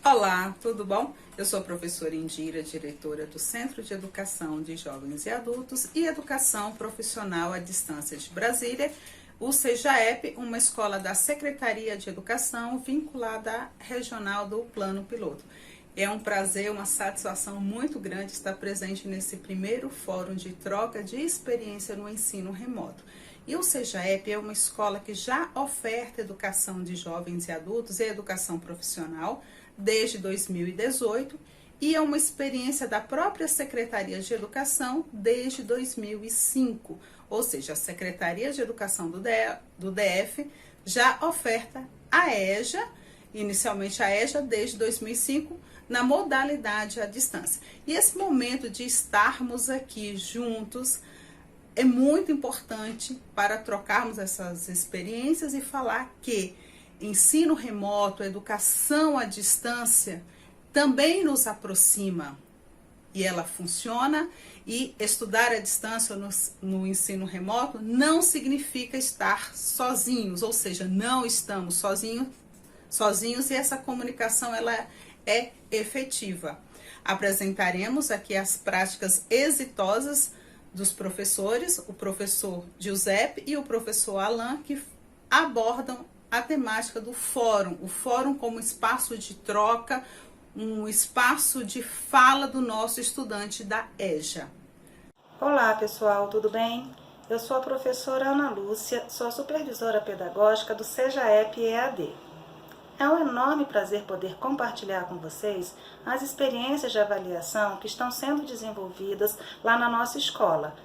Olá, tudo bom? Eu sou a professora Indira, diretora do Centro de Educação de Jovens e Adultos e Educação Profissional à Distância de Brasília, o CEJAEP, uma escola da Secretaria de Educação vinculada à regional do Plano Piloto. É um prazer, uma satisfação muito grande estar presente nesse primeiro fórum de troca de experiência no ensino remoto. E o CEJAEP é uma escola que já oferta educação de jovens e adultos e educação profissional desde 2018 e é uma experiência da própria Secretaria de Educação desde 2005, ou seja, a Secretaria de Educação do DF já oferta a EJA, inicialmente a EJA desde 2005, na modalidade à distância. E esse momento de estarmos aqui juntos é muito importante para trocarmos essas experiências e falar que ensino remoto, educação à distância também nos aproxima e ela funciona, e estudar à distância no ensino remoto não significa estar sozinhos, ou seja, não estamos sozinhos e essa comunicação ela é efetiva. Apresentaremos aqui as práticas exitosas dos professores, o professor Giuseppe e o professor Alan, que abordam a temática do fórum, o fórum como espaço de troca, um espaço de fala do nosso estudante da EJA. Olá pessoal, tudo bem? Eu sou a professora Ana Lúcia, sou a supervisora pedagógica do CEJAEP EAD. É um enorme prazer poder compartilhar com vocês as experiências de avaliação que estão sendo desenvolvidas lá na nossa escola.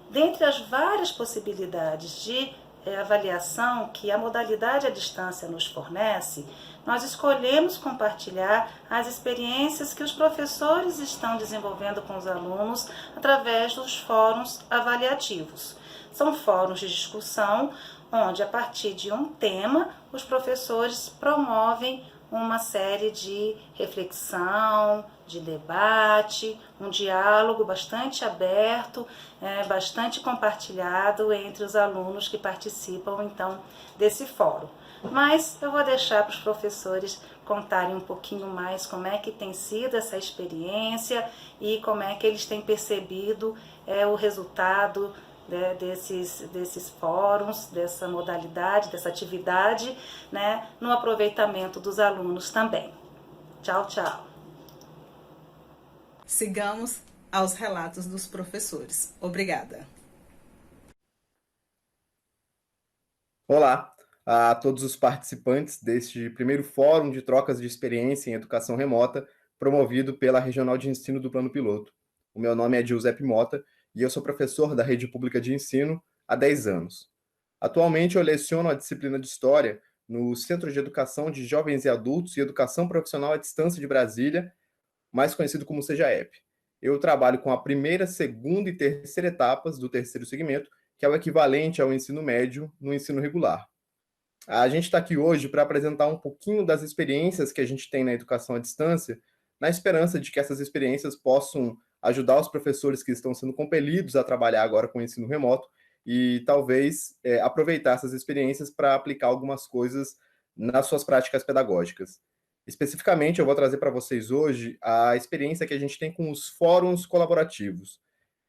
Dentre as várias possibilidades de avaliação que a modalidade à distância nos fornece, nós escolhemos compartilhar as experiências que os professores estão desenvolvendo com os alunos através dos fóruns avaliativos. São fóruns de discussão onde, a partir de um tema, os professores promovem uma série de reflexão, de debate, um diálogo bastante aberto, bastante compartilhado entre os alunos que participam, então, desse fórum. Mas eu vou deixar para os professores contarem um pouquinho mais como é que tem sido essa experiência e como é que eles têm percebido o resultado desses fóruns, dessa modalidade, dessa atividade, no aproveitamento dos alunos também. Tchau, tchau. Sigamos aos relatos dos professores. Obrigada. Olá a todos os participantes deste primeiro fórum de trocas de experiência em educação remota, promovido pela Regional de Ensino do Plano Piloto. O meu nome é Giuseppe Mota e eu sou professor da Rede Pública de Ensino há 10 anos. Atualmente eu leciono a disciplina de História no Centro de Educação de Jovens e Adultos e Educação Profissional à Distância de Brasília, mais conhecido como CEJAEP. Eu trabalho com a primeira, segunda e terceira etapas do terceiro segmento, que é o equivalente ao ensino médio no ensino regular. A gente está aqui hoje para apresentar um pouquinho das experiências que a gente tem na educação à distância, na esperança de que essas experiências possam ajudar os professores que estão sendo compelidos a trabalhar agora com o ensino remoto e talvez aproveitar essas experiências para aplicar algumas coisas nas suas práticas pedagógicas. Especificamente, eu vou trazer para vocês hoje a experiência que a gente tem com os fóruns colaborativos.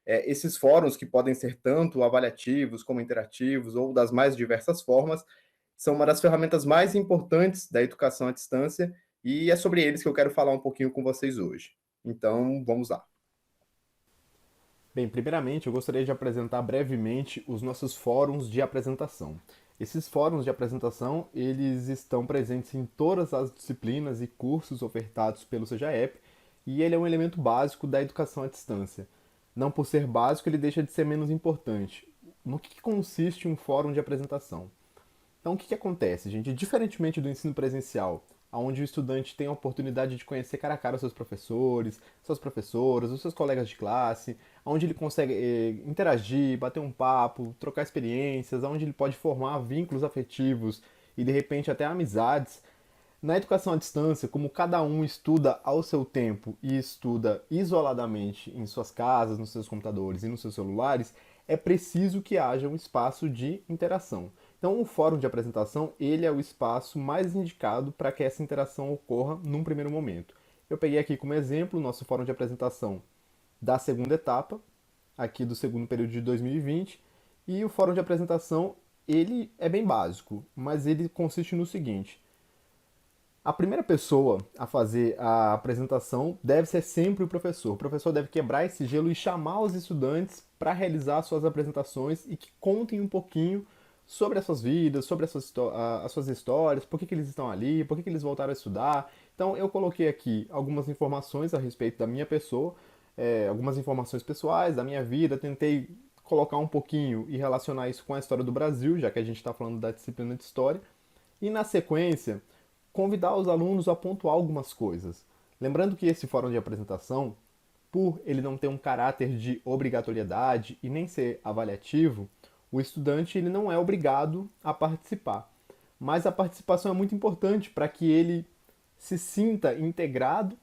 Esses fóruns, que podem ser tanto avaliativos como interativos ou das mais diversas formas, são uma das ferramentas mais importantes da educação à distância e é sobre eles que eu quero falar um pouquinho com vocês hoje. Então, vamos lá. Bem, primeiramente eu gostaria de apresentar brevemente os nossos fóruns de apresentação. Esses fóruns de apresentação, eles estão presentes em todas as disciplinas e cursos ofertados pelo CEJAEP e ele é um elemento básico da educação à distância. Não por ser básico, ele deixa de ser menos importante. No que consiste um fórum de apresentação? Então, o que acontece, gente? Diferentemente do ensino presencial, onde o estudante tem a oportunidade de conhecer cara a cara os seus professores, suas professoras, os seus colegas de classe, onde ele consegue interagir, bater um papo, trocar experiências, onde ele pode formar vínculos afetivos e, de repente, até amizades. Na educação à distância, como cada um estuda ao seu tempo e estuda isoladamente em suas casas, nos seus computadores e nos seus celulares, é preciso que haja um espaço de interação. Então, o fórum de apresentação, ele é o espaço mais indicado para que essa interação ocorra num primeiro momento. Eu peguei aqui como exemplo o nosso fórum de apresentação da segunda etapa, aqui do segundo período de 2020, e o fórum de apresentação, ele é bem básico, mas ele consiste no seguinte: a primeira pessoa a fazer a apresentação deve ser sempre o professor. O professor deve quebrar esse gelo e chamar os estudantes para realizar suas apresentações e que contem um pouquinho sobre as suas vidas, sobre as suas histórias, por que eles estão ali, por que eles voltaram a estudar. Então eu coloquei aqui algumas informações a respeito da minha pessoa, algumas informações pessoais, da minha vida, tentei colocar um pouquinho e relacionar isso com a história do Brasil, já que a gente está falando da disciplina de História. E na sequência, convidar os alunos a pontuar algumas coisas. Lembrando que esse fórum de apresentação, por ele não ter um caráter de obrigatoriedade e nem ser avaliativo, o estudante ele não é obrigado a participar. Mas a participação é muito importante para que ele se sinta integrado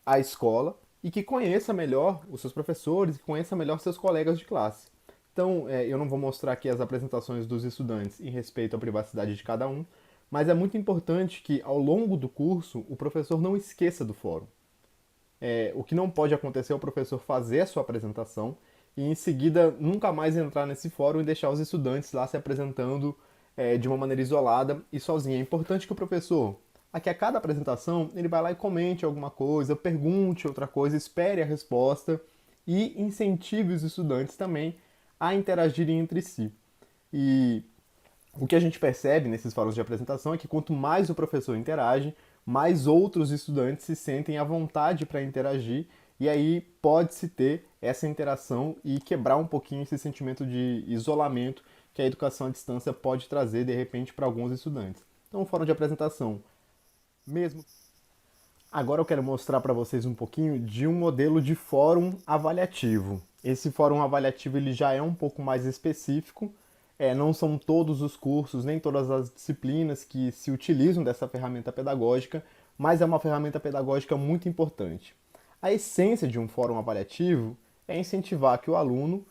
à escola e que conheça melhor os seus professores, que conheça melhor seus colegas de classe. Então, eu não vou mostrar aqui as apresentações dos estudantes em respeito à privacidade de cada um, mas é muito importante que, ao longo do curso, o professor não esqueça do fórum. O que não pode acontecer é o professor fazer a sua apresentação e, em seguida, nunca mais entrar nesse fórum e deixar os estudantes lá se apresentando de uma maneira isolada e sozinho. É importante que o professor, aqui a cada apresentação, ele vai lá e comente alguma coisa, pergunte outra coisa, espere a resposta e incentive os estudantes também a interagirem entre si. E o que a gente percebe nesses fóruns de apresentação é que quanto mais o professor interage, mais outros estudantes se sentem à vontade para interagir, e aí pode-se ter essa interação e quebrar um pouquinho esse sentimento de isolamento que a educação à distância pode trazer, de repente, para alguns estudantes. Então, o fórum de apresentação mesmo. Agora eu quero mostrar para vocês um pouquinho de um modelo de fórum avaliativo. Esse fórum avaliativo ele já é um pouco mais específico, não são todos os cursos, nem todas as disciplinas que se utilizam dessa ferramenta pedagógica, mas é uma ferramenta pedagógica muito importante. A essência de um fórum avaliativo é incentivar que o aluno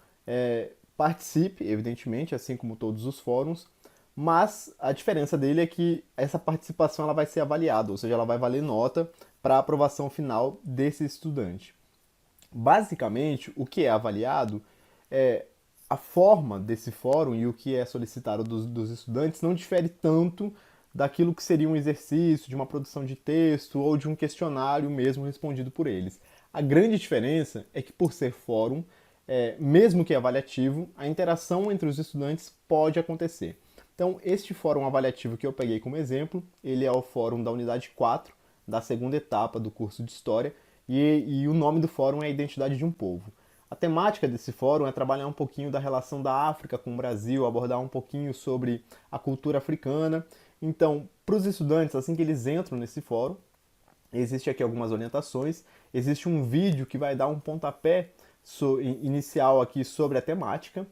participe, evidentemente, assim como todos os fóruns, mas a diferença dele é que essa participação ela vai ser avaliada, ou seja, ela vai valer nota para a aprovação final desse estudante. Basicamente, o que é avaliado é a forma desse fórum e o que é solicitado dos estudantes não difere tanto daquilo que seria um exercício, de uma produção de texto ou de um questionário mesmo respondido por eles. A grande diferença é que, por ser fórum, mesmo que avaliativo, a interação entre os estudantes pode acontecer. Então, este fórum avaliativo que eu peguei como exemplo, ele é o fórum da unidade 4, da segunda etapa do curso de História, e o nome do fórum é a Identidade de um Povo. A temática desse fórum é trabalhar um pouquinho da relação da África com o Brasil, abordar um pouquinho sobre a cultura africana. Então, para os estudantes, assim que eles entram nesse fórum, existe aqui algumas orientações, existe um vídeo que vai dar um pontapé inicial aqui sobre a temática,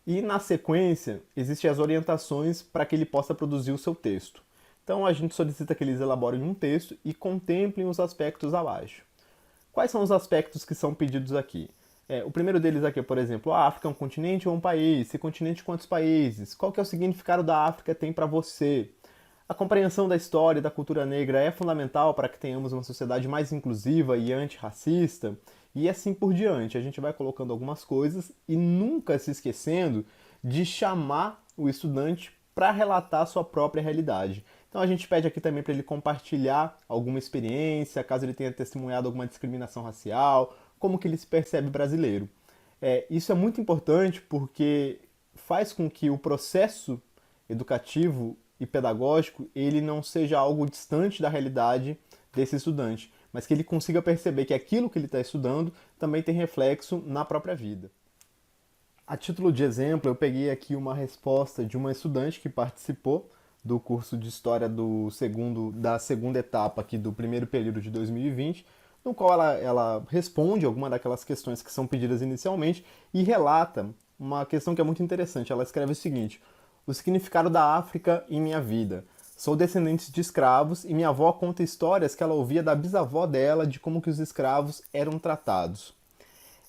e na sequência, existem as orientações para que ele possa produzir o seu texto. Então, a gente solicita que eles elaborem um texto e contemplem os aspectos abaixo. Quais são os aspectos que são pedidos aqui? O primeiro deles aqui, por exemplo, a África é um continente ou um país? Se continente, quantos países? Qual que é o significado da África tem para você? A compreensão da história e da cultura negra é fundamental para que tenhamos uma sociedade mais inclusiva e antirracista? E assim por diante. A gente vai colocando algumas coisas e nunca se esquecendo de chamar o estudante para relatar a sua própria realidade. Então a gente pede aqui também para ele compartilhar alguma experiência, caso ele tenha testemunhado alguma discriminação racial, como que ele se percebe brasileiro. Isso é muito importante porque faz com que o processo educativo e pedagógico ele não seja algo distante da realidade desse estudante, mas que ele consiga perceber que aquilo que ele está estudando também tem reflexo na própria vida. A título de exemplo, eu peguei aqui uma resposta de uma estudante que participou do curso de História da segunda etapa aqui do primeiro período de 2020, no qual ela responde alguma daquelas questões que são pedidas inicialmente e relata uma questão que é muito interessante. Ela escreve o seguinte: o significado da África em minha vida. Sou descendente de escravos e minha avó conta histórias que ela ouvia da bisavó dela de como que os escravos eram tratados.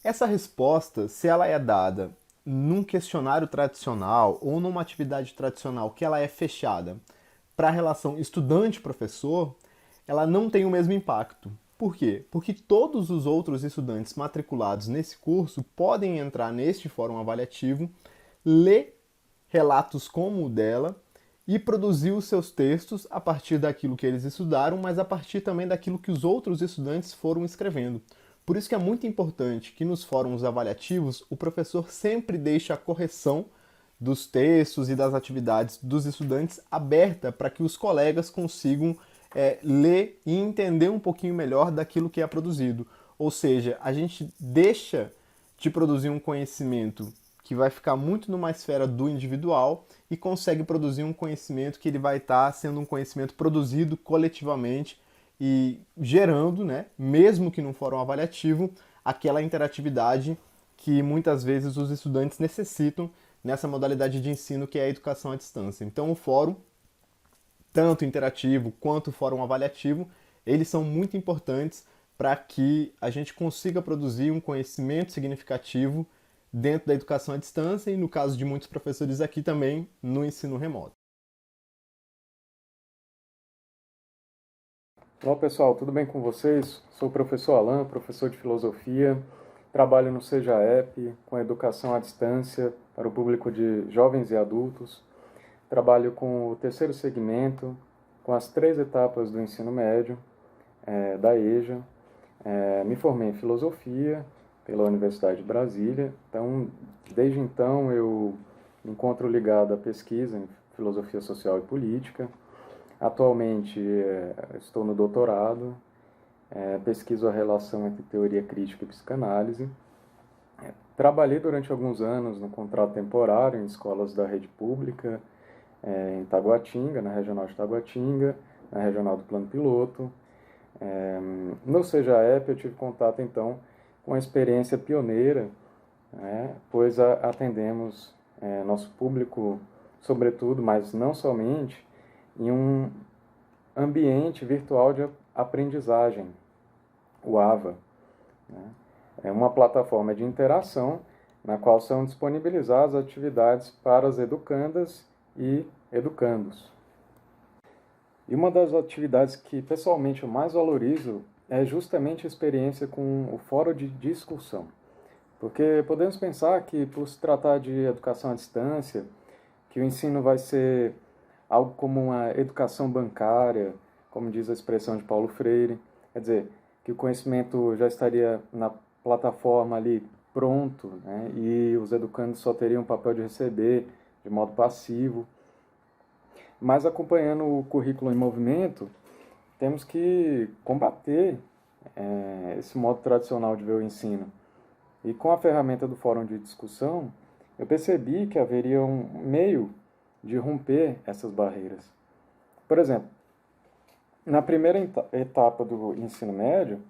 Essa resposta, se ela é dada num questionário tradicional ou numa atividade tradicional que ela é fechada para a relação estudante-professor, ela não tem o mesmo impacto. Por quê? Porque todos os outros estudantes matriculados nesse curso podem entrar neste fórum avaliativo, ler relatos como o dela e produzir os seus textos a partir daquilo que eles estudaram, mas a partir também daquilo que os outros estudantes foram escrevendo. Por isso que é muito importante que nos fóruns avaliativos o professor sempre deixe a correção dos textos e das atividades dos estudantes aberta para que os colegas consigam ler e entender um pouquinho melhor daquilo que é produzido. Ou seja, a gente deixa de produzir um conhecimento que vai ficar muito numa esfera do individual e consegue produzir um conhecimento que ele vai estar sendo um conhecimento produzido coletivamente e gerando, né, mesmo que num fórum avaliativo, aquela interatividade que muitas vezes os estudantes necessitam nessa modalidade de ensino que é a educação à distância. Então o fórum, tanto interativo quanto o fórum avaliativo, eles são muito importantes para que a gente consiga produzir um conhecimento significativo dentro da educação à distância e, no caso de muitos professores aqui, também no ensino remoto. Olá pessoal, tudo bem com vocês? Sou o professor Alan, professor de filosofia, trabalho no SEJAEP com educação à distância para o público de jovens e adultos, trabalho com o terceiro segmento, com as 3 etapas do ensino médio, da EJA, me formei em filosofia pela Universidade de Brasília, então desde então eu me encontro ligado à pesquisa em filosofia social e política. Atualmente estou no doutorado, pesquiso a relação entre teoria crítica e psicanálise. Trabalhei durante alguns anos no contrato temporário em escolas da rede pública, em Taguatinga, na Regional de Taguatinga, na Regional do Plano Piloto. No SEJAEP eu tive contato então com a experiência pioneira, pois atendemos nosso público, sobretudo, mas não somente, em um ambiente virtual de aprendizagem, o AVA. É uma plataforma de interação na qual são disponibilizadas atividades para as educandas e educandos. E uma das atividades que pessoalmente eu mais valorizo é justamente a experiência com o fórum de discussão. Porque podemos pensar que, por se tratar de educação à distância, que o ensino vai ser algo como uma educação bancária, como diz a expressão de Paulo Freire, quer dizer, que o conhecimento já estaria na plataforma ali pronto, né, e os educandos só teriam o papel de receber de modo passivo. Mas acompanhando o currículo em movimento, temos que combater esse modo tradicional de ver o ensino. E com a ferramenta do fórum de discussão, eu percebi que haveria um meio de romper essas barreiras. Por exemplo, na primeira etapa do ensino médio,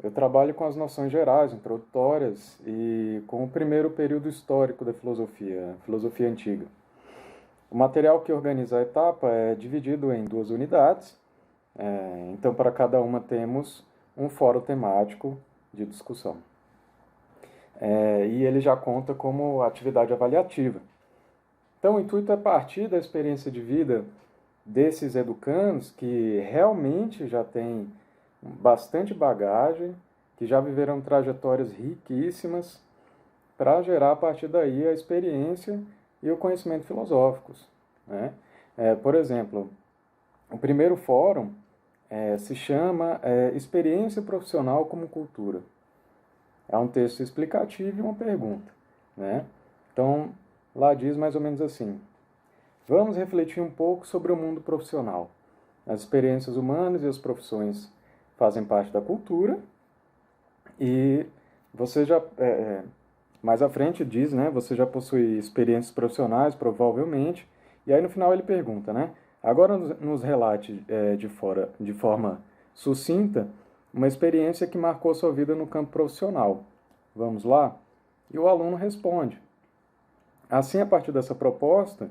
eu trabalho com as noções gerais, introdutórias, e com o primeiro período histórico da filosofia, a filosofia antiga. O material que organiza a etapa é dividido em 2 unidades, então para cada uma temos um fórum temático de discussão. E ele já conta como atividade avaliativa. Então, o intuito é partir da experiência de vida desses educandos que realmente já têm bastante bagagem, que já viveram trajetórias riquíssimas, para gerar a partir daí a experiência e o conhecimento filosóficos. Né? Por exemplo, o primeiro fórum se chama Experiência Profissional como Cultura. É um texto explicativo e uma pergunta. Né? Então, lá diz mais ou menos assim: vamos refletir um pouco sobre o mundo profissional. As experiências humanas e as profissões fazem parte da cultura, e você já, mais à frente diz, né, você já possui experiências profissionais, provavelmente, e aí no final ele pergunta, né, agora nos relate de forma sucinta uma experiência que marcou sua vida no campo profissional. Vamos lá? E o aluno responde. Assim, a partir dessa proposta,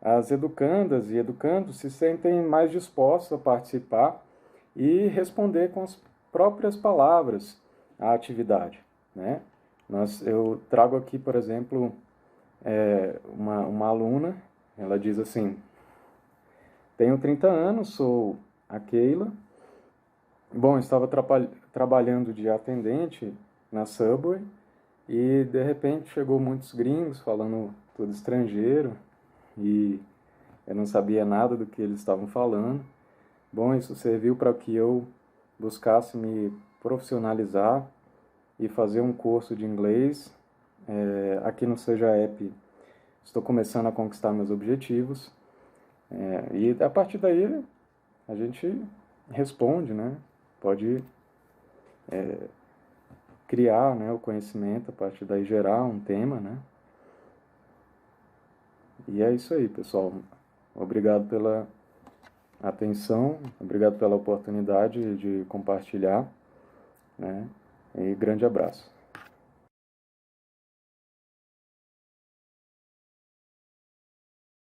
as educandas e educandos se sentem mais dispostos a participar e responder com as próprias palavras à atividade. Né? Eu trago aqui, por exemplo, uma aluna, ela diz assim: tenho 30 anos, sou a Keila. Bom, estava trabalhando de atendente na Subway e de repente chegou muitos gringos falando tudo estrangeiro e eu não sabia nada do que eles estavam falando. Bom, isso serviu para que eu buscasse me profissionalizar e fazer um curso de inglês. Aqui no SejaApp estou começando a conquistar meus objetivos. E a partir daí a gente responde, né? Pode criar, né, o conhecimento, a partir daí gerar um tema, né? E é isso aí, pessoal. Obrigado pela atenção, obrigado pela oportunidade de compartilhar, né? E grande abraço.